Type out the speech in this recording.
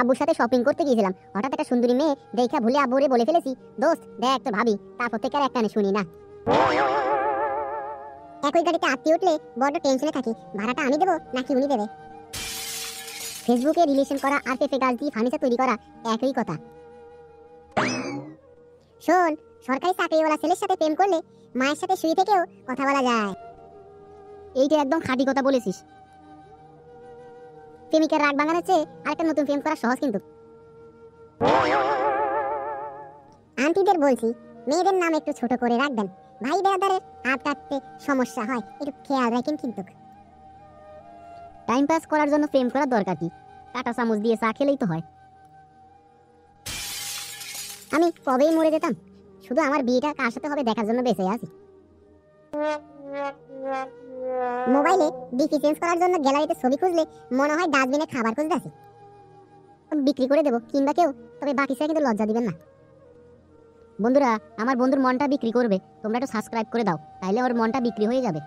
আব্বুর সাথে শপিং করতে গিয়েছিলাম, হঠাৎ একটা সুন্দরী মেয়ে দেখা ভুলে আব্বুরে বলে ফেলেছি, দোস্ত দেখ তো ভাবি। তারপর থেকে আর একটানে শুনি না। একই গাড়িতে আত্মীয় উঠলে বড় টেনশনে থাকি, ভাড়াটা আমি দেবো নাকি উনি দেবে। ফেসবুকে রিলেশন করা আর পেঁপে গাছ দিয়ে ফার্নিচার তৈরি করা একই কথা। শোন, সরকারি চাকরিওয়ালা ছেলের সাথে প্রেম করলে মায়ের সাথে শুয়ে থেকেও কথা বলা যায়। এইটা একদম খাঁটি কথা বলেছিস। প্রেমিকার রাগ ভাঙানোর চেয়ে আরেকটা নতুন প্রেম করা সহজ কিন্তু। আন্টিদের বলছি, মেয়েদের নাম একটু ছোট করে রাখবেন, ভাই বেড়াদারের হাত কাটতে সমস্যা হয়, একটু খেয়াল রাখেন কিন্তু। টাইম পাস করার জন্য প্রেম করার দরকার কি? কাঁটা চামচ দিয়ে চা খেলেই তো হয়। আমি কবেই মরে যেতাম, শুধু আমার বিয়েটা কার সাথে হবে দেখার জন্য বেঁচে আছি। মোবাইলে ডিপি চেঞ্জ করার জন্য গ্যালারিতে ছবি খুঁজলে মনে হয় ডাস্টবিনে খাবার খুঁজতে আছি। বিক্রি করে দেবো কিংবা কেউ, তবে বাকি ছাড়া কিন্তু লজ্জা দিবেন না। বন্ধুরা, আমার বন্ধুর মনটা বিক্রি করবে, তোমরা একটু সাবস্ক্রাইব করে দাও, তাইলে ওর মনটা বিক্রি হয়ে যাবে।